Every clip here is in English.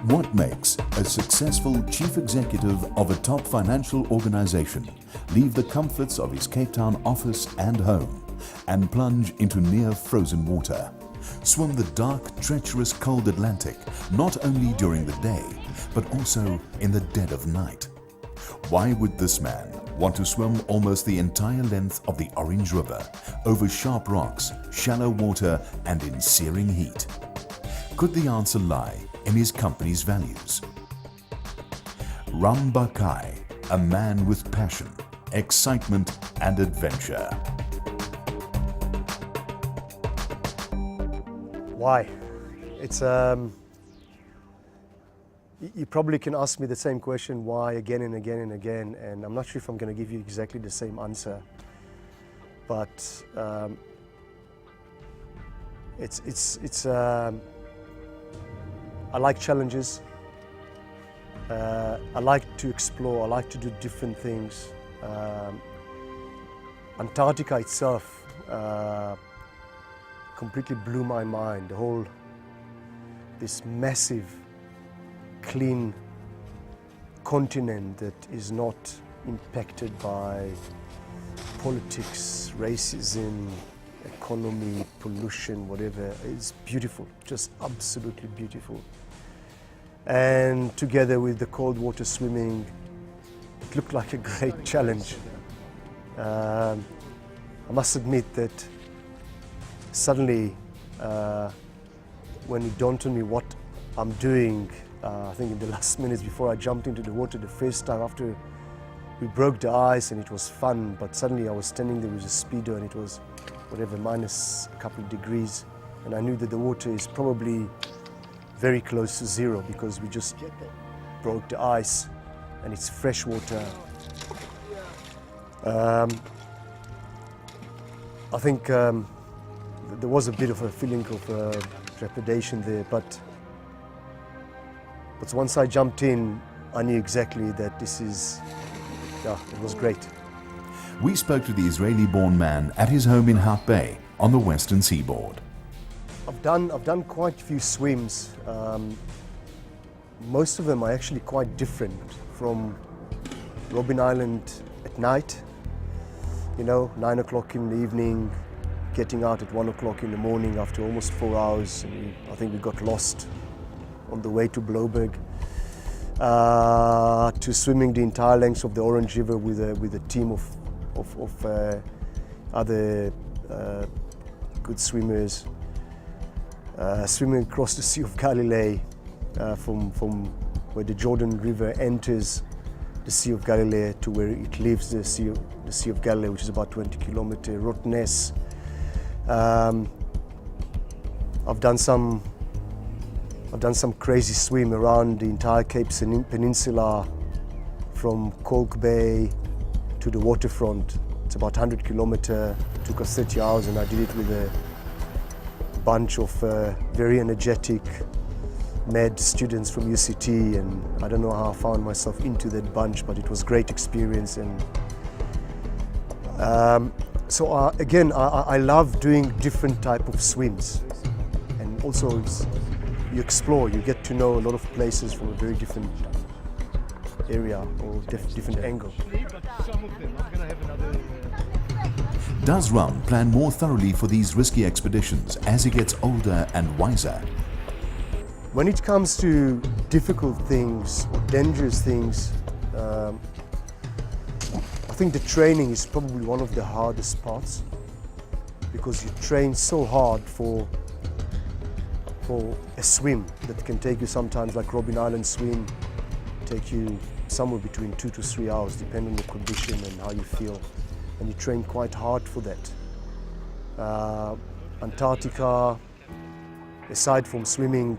What makes a successful chief executive of a top financial organization leave the comforts of his Cape Town office and home and plunge into near frozen water? Swim the dark, treacherous, cold Atlantic, not only during the day, but also in the dead of night. Why would this man want to swim almost the entire length of the Orange River, over sharp rocks, shallow water, and in searing heat? Could the answer lie in his company's values? Barkai, a man with passion, excitement, and adventure. Why? It's you probably can ask me the same question why again and again and again, and I'm not sure if I'm going to give you exactly the same answer. But I like challenges. I like to explore. I like to do different things. Antarctica itself completely blew my mind. This massive, clean continent that is not impacted by politics, racism, economy, pollution, whatever. It's beautiful, just absolutely beautiful. And together with the cold water swimming, it looked like a great challenge. I must admit that suddenly, when it dawned on me what I'm doing, I think in the last minutes before I jumped into the water the first time after we broke the ice, and it was fun, but suddenly I was standing there with a speedo and it was whatever, minus a couple of degrees, and I knew that the water is probably very close to zero because we just broke the ice and it's fresh water. I think there was a bit of a feeling of trepidation there, but once I jumped in, I knew exactly that it was great. We spoke to the Israeli-born man at his home in Hout Bay on the western seaboard. I've done quite a few swims. Most of them are actually quite different, from Robben Island at night, 9 o'clock in the evening, getting out at 1 o'clock in the morning after almost 4 hours. And I think we got lost on the way to Bloberg, to swimming the entire length of the Orange River with a team of other good swimmers, swimming across the Sea of Galilee from where the Jordan River enters the Sea of Galilee to where it leaves the Sea of Galilee, which is about 20 kilometers. Rottnest. I've done some crazy swim around the entire Cape Peninsula from Kalk Bay to the waterfront. It's about 100 kilometers. It took us 30 hours, and I did it with a bunch of very energetic med students from UCT, and I don't know how I found myself into that bunch, but it was a great experience. And again, I love doing different type of swims, and also you explore, you get to know a lot of places from a very different area or different angle. Does Ram plan more thoroughly for these risky expeditions as he gets older and wiser? When it comes to difficult things or dangerous things, I think the training is probably one of the hardest parts, because you train so hard for a swim that can take you sometimes, like Robben Island swim, take you somewhere between 2 to 3 hours, depending on the condition and how you feel. And you train quite hard for that. Antarctica, aside from swimming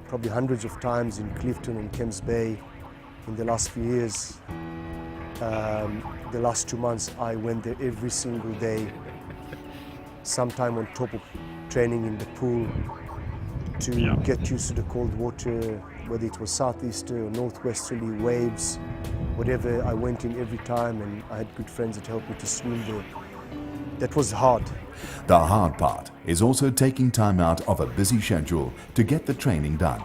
probably hundreds of times in Clifton and Camps Bay in the last few years, the last 2 months I went there every single day, sometime on top of training in the pool, to get used to the cold water, whether it was southeaster or northwesterly waves, whatever. I went in every time, and I had good friends that helped me to swim there. That was hard. The hard part is also taking time out of a busy schedule to get the training done.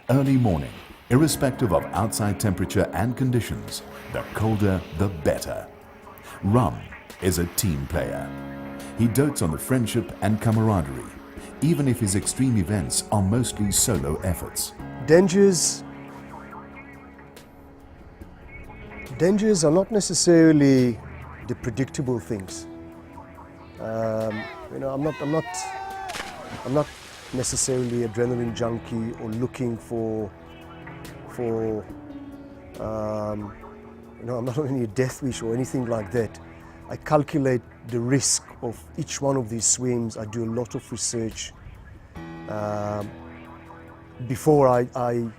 Early morning, irrespective of outside temperature and conditions, the colder the better. Ram is a team player. He dotes on the friendship and camaraderie, even if his extreme events are mostly solo efforts. Dangers are not necessarily the predictable things. I'm not necessarily adrenaline junkie or looking for I'm not on any death wish or anything like that. I calculate the risk of each one of these swims. I do a lot of research before I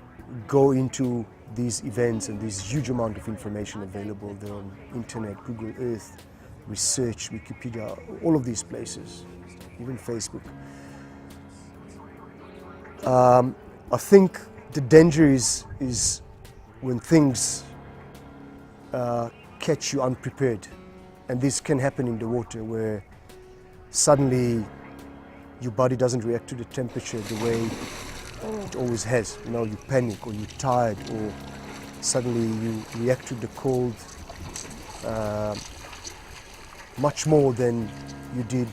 go into these events, and there's huge amount of information available there on internet, Google Earth, research, Wikipedia, all of these places, even Facebook. I think the danger is when things catch you unprepared, and this can happen in the water where suddenly your body doesn't react to the temperature the way it always has. You panic, or you're tired, or suddenly you react to the cold much more than you did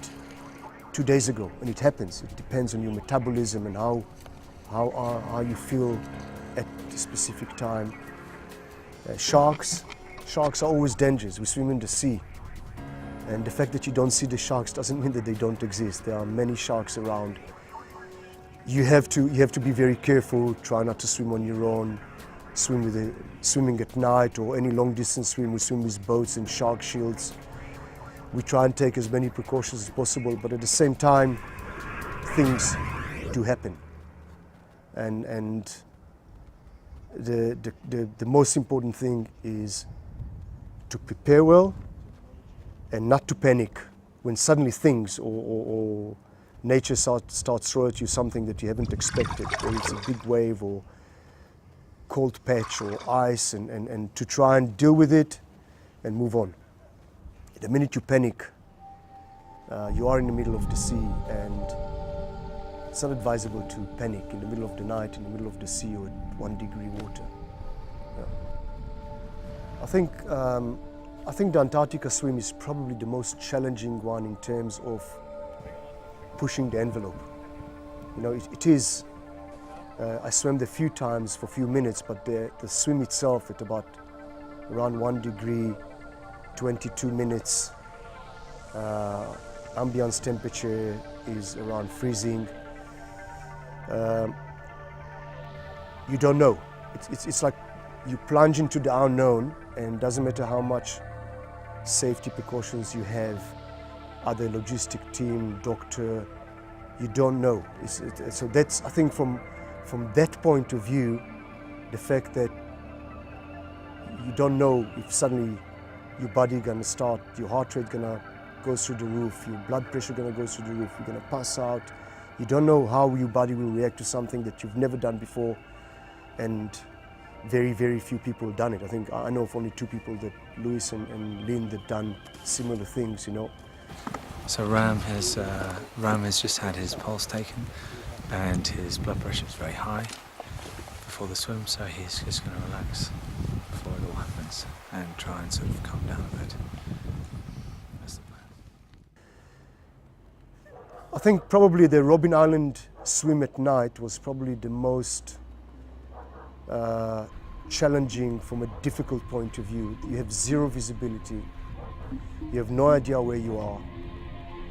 2 days ago. And it happens. It depends on your metabolism and how you feel at a specific time. Sharks are always dangerous. We swim in the sea, and the fact that you don't see the sharks doesn't mean that they don't exist. There are many sharks around. You have to be very careful. Try not to swim on your own. Swimming at night or any long distance swim, we swim with boats and shark shields. We try and take as many precautions as possible, but at the same time, things do happen. And the most important thing is to prepare well and not to panic when suddenly things or nature starts throwing at you something that you haven't expected, or it's a big wave or cold patch or ice, and to try and deal with it and move on. The minute you panic, you are in the middle of the sea, and it's not advisable to panic in the middle of the night, in the middle of the sea, or at 1 degree water. Yeah. I think the Antarctica swim is probably the most challenging one in terms of pushing the envelope. It is. I swam there a few times for a few minutes, but the swim itself at about around 1 degree, 22 minutes. Ambience temperature is around freezing. You don't know. It's like you plunge into the unknown, and it doesn't matter how much safety precautions you have, other logistic team, doctor, you don't know. So that's, I think, from that point of view, the fact that you don't know if suddenly your body gonna start, your heart rate gonna go through the roof, your blood pressure gonna go through the roof, you're gonna pass out. You don't know how your body will react to something that you've never done before, and very, very few people have done it. I think I know of only 2 people, that Louis and Lynn, that done similar things, So Ram has just had his pulse taken, and his blood pressure is very high before the swim, so he's just going to relax before it all happens and try and sort of calm down a bit. That's the plan. I think probably the Robben Island swim at night was probably the most challenging from a difficult point of view. You have zero visibility. You have no idea where you are.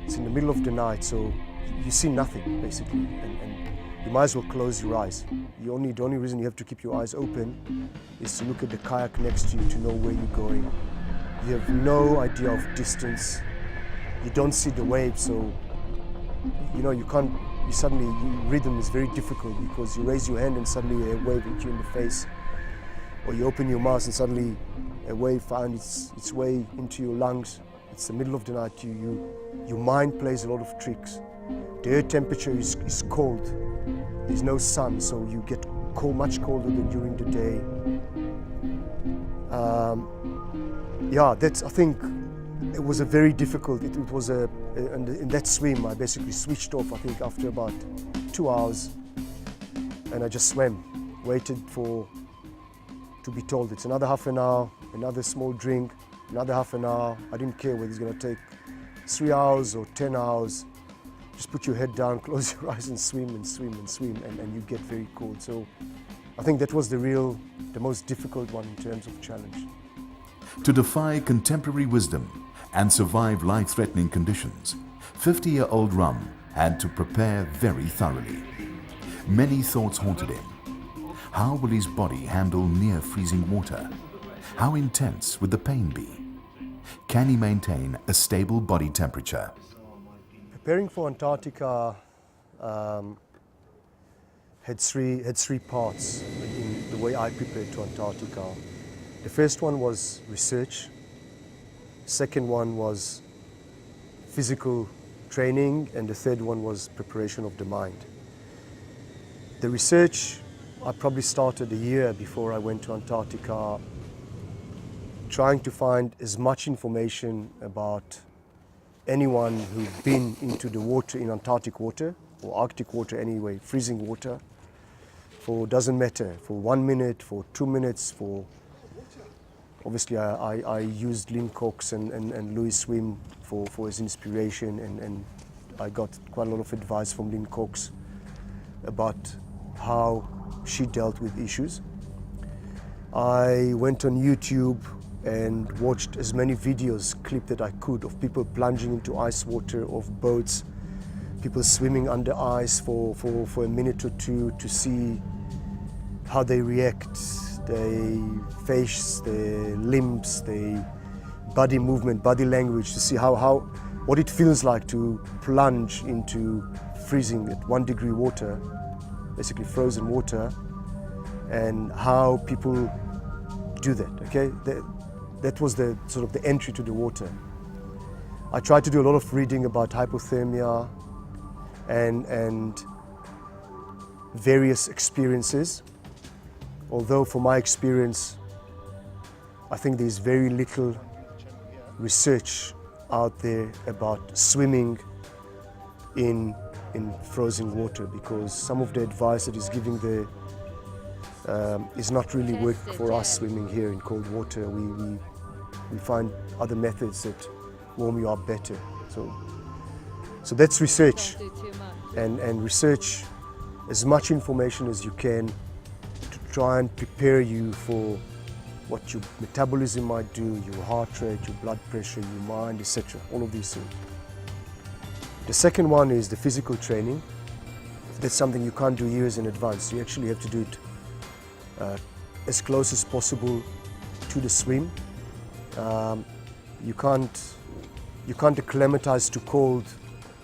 It's in the middle of the night, so you see nothing basically, and you might as well close your eyes. The only reason you have to keep your eyes open is to look at the kayak next to you to know where you're going. You have no idea of distance. You don't see the waves, so you can't. Rhythm is very difficult, because you raise your hand and suddenly a wave hits you in the face, or you open your mouth and suddenly a wave finds its way into your lungs. It's the middle of the night. Your mind plays a lot of tricks. The air temperature is cold. There's no sun, so you get cold, much colder than during the day. I think it was a very difficult. It was in that swim I basically switched off. I think after about 2 hours, and I just swam. waited to be told it's another half an hour, another small drink, another half an hour. I didn't care whether it's going to take 3 hours or 10 hours. Just put your head down, close your eyes and swim and swim and swim, and you get very cold. So I think that was the most difficult one in terms of challenge. To defy contemporary wisdom and survive life-threatening conditions, 50-year-old Ram had to prepare very thoroughly. Many thoughts haunted him. How will his body handle near freezing water? How intense would the pain be? Can he maintain a stable body temperature? Preparing for Antarctica had three parts in the way I prepared to Antarctica. The first one was research. Second one was physical training, and the third one was preparation of the mind. The research, I probably started a year before I went to Antarctica, trying to find as much information about anyone who'd been into the water, in Antarctic water, or Arctic water anyway, freezing water, doesn't matter, for 1 minute, for 2 minutes, obviously I used Lynn Cox and Louis Swim for his inspiration, and I got quite a lot of advice from Lynn Cox about how she dealt with issues. I went on YouTube and watched as many videos, clips that I could, of people plunging into ice water, of boats, people swimming under ice for a minute or two to see how they react, their face, their limbs, their body movement, body language, to see what it feels like to plunge into freezing at 1 degree water, basically frozen water, and how people do that, okay? That was the sort of the entry to the water. I tried to do a lot of reading about hypothermia and various experiences. Although from my experience, I think there's very little research out there about swimming in frozen water, because some of the advice that is giving there is not really working for us swimming here in cold water. We find other methods that warm you up better. So that's research, and research as much information as you can to try and prepare you for what your metabolism might do, your heart rate, your blood pressure, your mind, etc. All of these things. The second one is the physical training. That's something you can't do years in advance. You actually have to do it as close as possible to the swim. You can't acclimatize to cold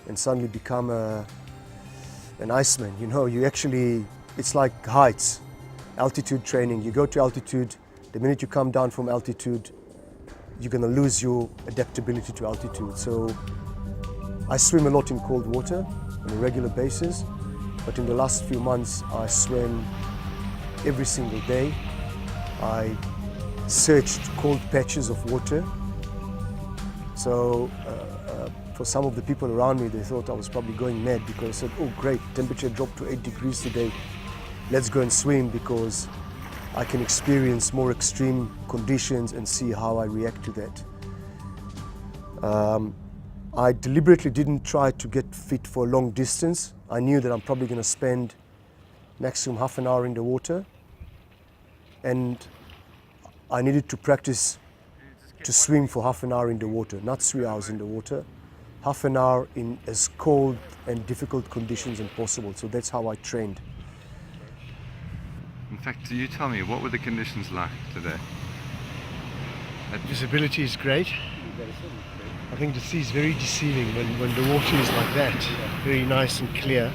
and suddenly become an iceman. You know, it's like heights, altitude training. You go to altitude, the minute you come down from altitude, you're going to lose your adaptability to altitude. So I swim a lot in cold water on a regular basis, but in the last few months I swam every single day. I searched cold patches of water. So for some of the people around me, they thought I was probably going mad, because I said, oh great, temperature dropped to 8 degrees today. Let's go and swim, because I can experience more extreme conditions and see how I react to that. I deliberately didn't try to get fit for a long distance. I knew that I'm probably going to spend maximum half an hour in the water, and I needed to practice to swim for half an hour in the water, not 3 hours in the water, half an hour in as cold and difficult conditions as possible. So that's how I trained. In fact, you tell me, what were the conditions like today? Visibility is great. I think the sea is very deceiving when the water is like that, very nice and clear.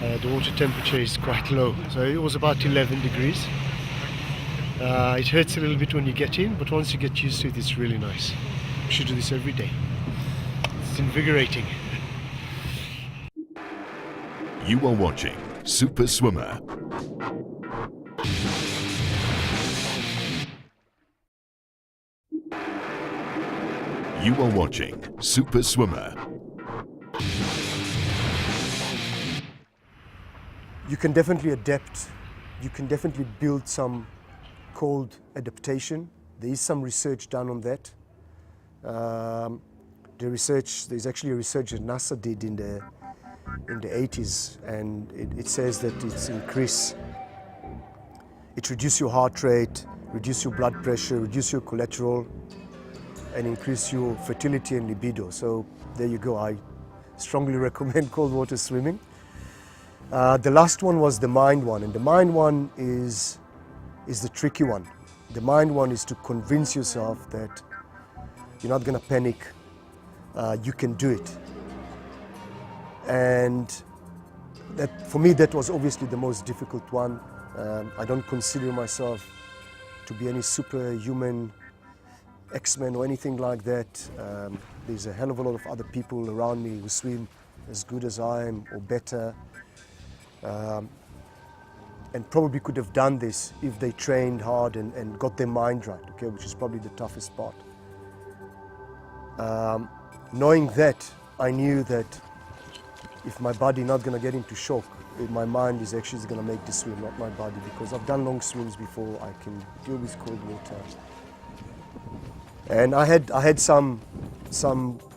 The water temperature is quite low, so it was about 11 degrees. It hurts a little bit when you get in, but once you get used to it, it's really nice. You should do this every day. It's invigorating. You are watching Super Swimmer. You are watching Super Swimmer. You can definitely adapt you can definitely build some cold adaptation. There is some research done on that. There's actually a research that NASA did in the 80s, and it says that it reduces your heart rate, reduce your blood pressure, reduce your cholesterol, and increase your fertility and libido. So there you go. I strongly recommend cold water swimming. The last one was the mind one, and the mind one is the tricky one. The mind one is to convince yourself that you're not going to panic, you can do it. And that, for me, that was obviously the most difficult one. I don't consider myself to be any superhuman X-Men or anything like that. There's a hell of a lot of other people around me who swim as good as I am or better. And probably could have done this if they trained hard and got their mind right, okay, which is probably the toughest part. Knowing that, I knew that if my body not going to get into shock, my mind is actually going to make the swim, not my body, because I've done long swims before. I can deal with cold water. And I had some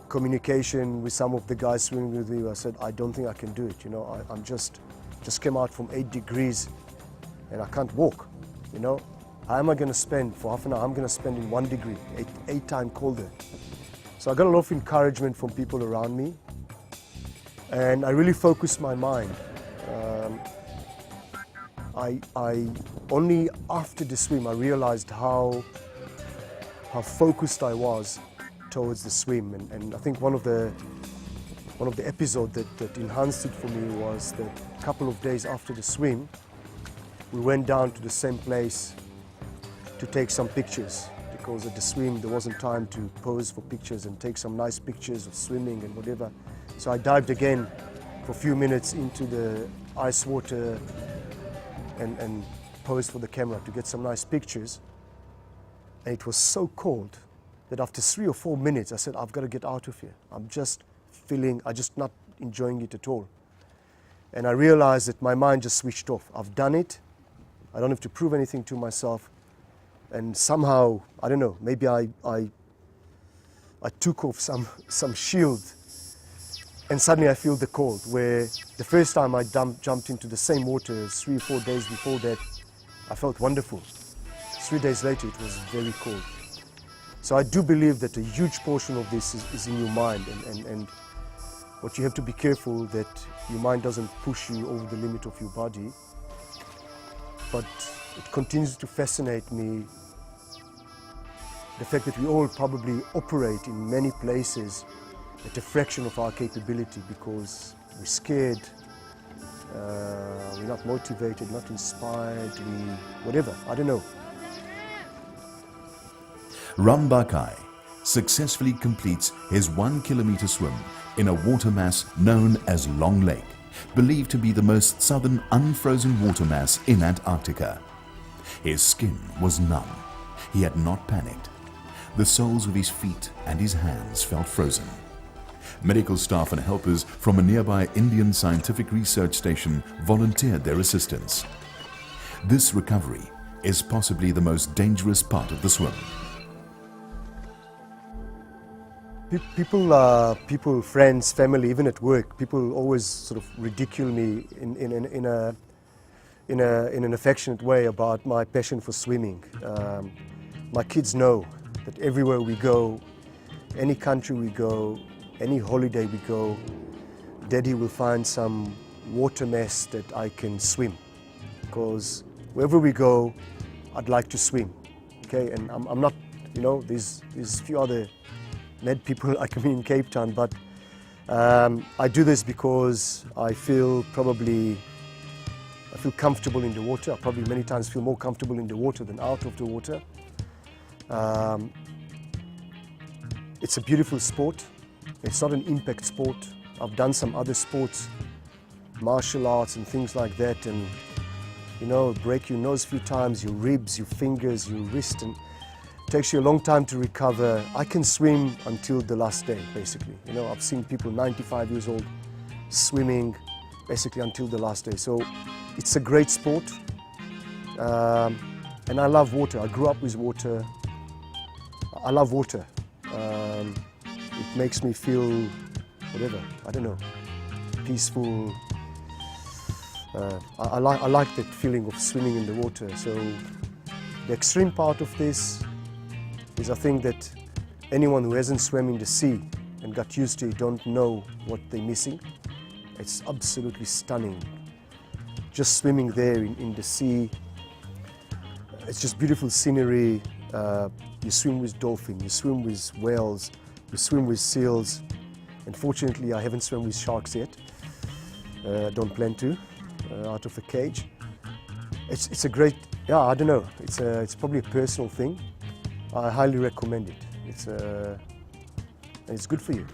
communication with some of the guys swimming with me. I said, I don't think I can do it. You know, I'm just came out from 8 degrees and I can't walk. You know, how am I going to spend for half an hour? I'm going to spend in 1 degree, eight times colder. So I got a lot of encouragement from people around me, and I really focused my mind. I only after the swim I realized how focused I was towards the swim, and I think one of the episodes that enhanced it for me was that a couple of days after the swim, we went down to the same place to take some pictures, because at the swim there wasn't time to pose for pictures and take some nice pictures of swimming and whatever. So I dived again for a few minutes into the ice water and posed for the camera to get some nice pictures. And it was so cold that after 3 or 4 minutes I said, I've got to get out of here. I'm just not enjoying it at all. And I realized that my mind just switched off. I've done it. I don't have to prove anything to myself. And somehow, I don't know, maybe I took off some shield, and suddenly I feel the cold, where the first time I jumped into the same water 3 or 4 days before that, I felt wonderful. 3 days later, it was very cold. So I do believe that a huge portion of this is in your mind, and what you have to be careful that your mind doesn't push you over the limit of your body. But it continues to fascinate me, the fact that we all probably operate in many places at a fraction of our capability because we're scared, we're not motivated, not inspired, whatever, I don't know. Barkai successfully completes his 1 kilometer swim in a water mass known as Long Lake, believed to be the most southern unfrozen water mass in Antarctica. His skin was numb. He had not panicked. The soles of his feet and his hands felt frozen. Medical staff and helpers from a nearby Indian scientific research station volunteered their assistance. This recovery is possibly the most dangerous part of the swim. People, friends, family, even at work, people always sort of ridicule me in an affectionate way about my passion for swimming. My kids know that everywhere we go, any country we go, any holiday we go, Daddy will find some water mess that I can swim, because wherever we go, I'd like to swim. Okay, and I'm not, you know, there's a few other mad people like me in Cape Town, but I do this because I feel comfortable in the water. I probably many times feel more comfortable in the water than out of the water. It's a beautiful sport. It's not an impact sport. I've done some other sports, martial arts and things like that, and you know, break your nose a few times, your ribs, your fingers, your wrist, and it takes you a long time to recover. I can swim until the last day, basically. You know, I've seen people 95 years old swimming basically until the last day. So it's a great sport. And I love water. I grew up with water. I love water. It makes me feel whatever, I don't know, peaceful. I like that feeling of swimming in the water. So the extreme part of this is, I think, that anyone who hasn't swum in the sea and got used to it don't know what they're missing. It's absolutely stunning. Just swimming there in the sea, it's just beautiful scenery. You swim with dolphins, you swim with whales, you swim with seals. Unfortunately, I haven't swum with sharks yet. Don't plan to, out of a cage. It's a great, yeah, I don't know. It's probably a personal thing. I highly recommend it. It's good for you.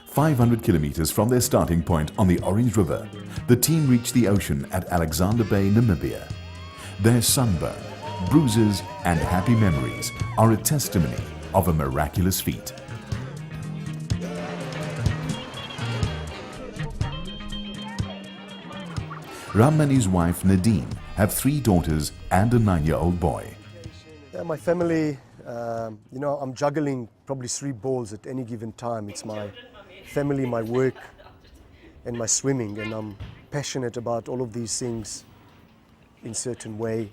500 kilometers from their starting point on the Orange River, the team reached the ocean at Alexander Bay, Namibia. Their sunburn, bruises and happy memories are a testimony of a miraculous feat. Ram and his wife Nadine have 3 daughters and a 9-year-old boy. Yeah, my family, you know, I'm juggling probably 3 balls at any given time. It's my family, my work and my swimming, and I'm passionate about all of these things in a certain way.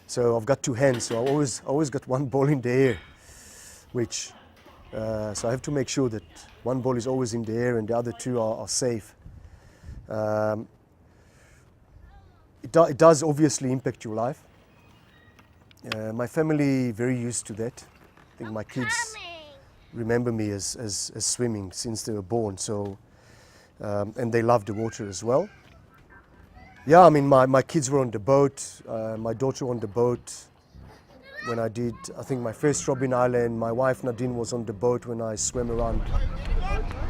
So I've got 2 hands, so I always got 1 ball in the air, which, so I have to make sure that 1 ball is always in the air and the other 2 are safe. It does obviously impact your life. My family very used to that. I think my kids remember me as swimming since they were born, so and they love the water as well. Yeah, I mean, my kids were on the boat, my daughter on the boat when I did, I think, my first Robben Island. My wife Nadine was on the boat when I swam around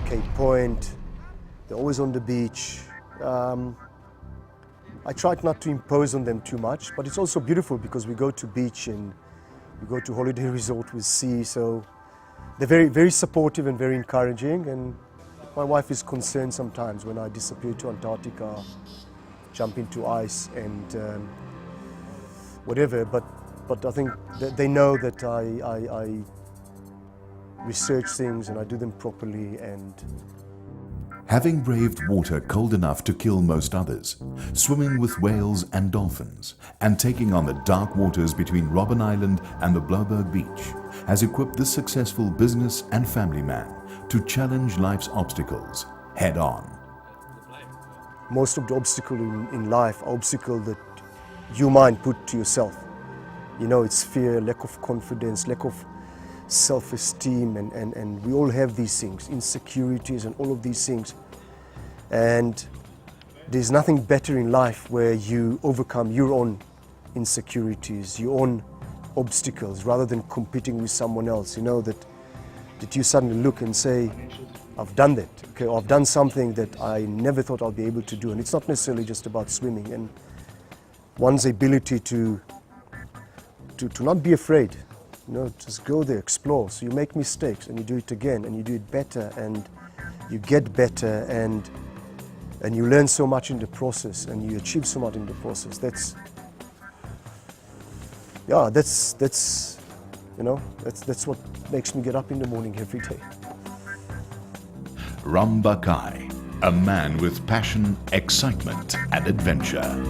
Cape Point. They're always on the beach. I tried not to impose on them too much, but it's also beautiful because we go to beach and we go to holiday resort with sea, so they're very, very supportive and very encouraging. And my wife is concerned sometimes when I disappear to Antarctica, jump into ice and whatever, but I think that they know that I research things and I do them properly. And Having braved water cold enough to kill most others, swimming with whales and dolphins, and taking on the dark waters between Robben Island and the Blouberg Beach, has equipped this successful business and family man to challenge life's obstacles head on. most of the obstacles in life are obstacles that you might put to yourself. You know, it's fear, lack of confidence, lack of self-esteem, and we all have these things, insecurities and all of these things. And there's nothing better in life where you overcome your own insecurities, your own obstacles, rather than competing with someone else. You know, that you suddenly look and say, I've done that, okay, or I've done something that I never thought I'll be able to do. And it's not necessarily just about swimming, and one's ability to not be afraid, you know, just go there, explore. So you make mistakes and you do it again and you do it better and you get better and you learn so much in the process and you achieve so much in the process. That's you know, that's what makes me get up in the morning every day. Barkai, a man with passion, excitement and adventure.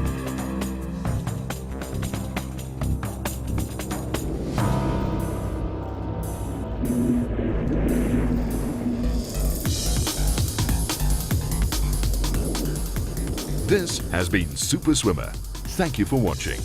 This has been Super Swimmer. Thank you for watching.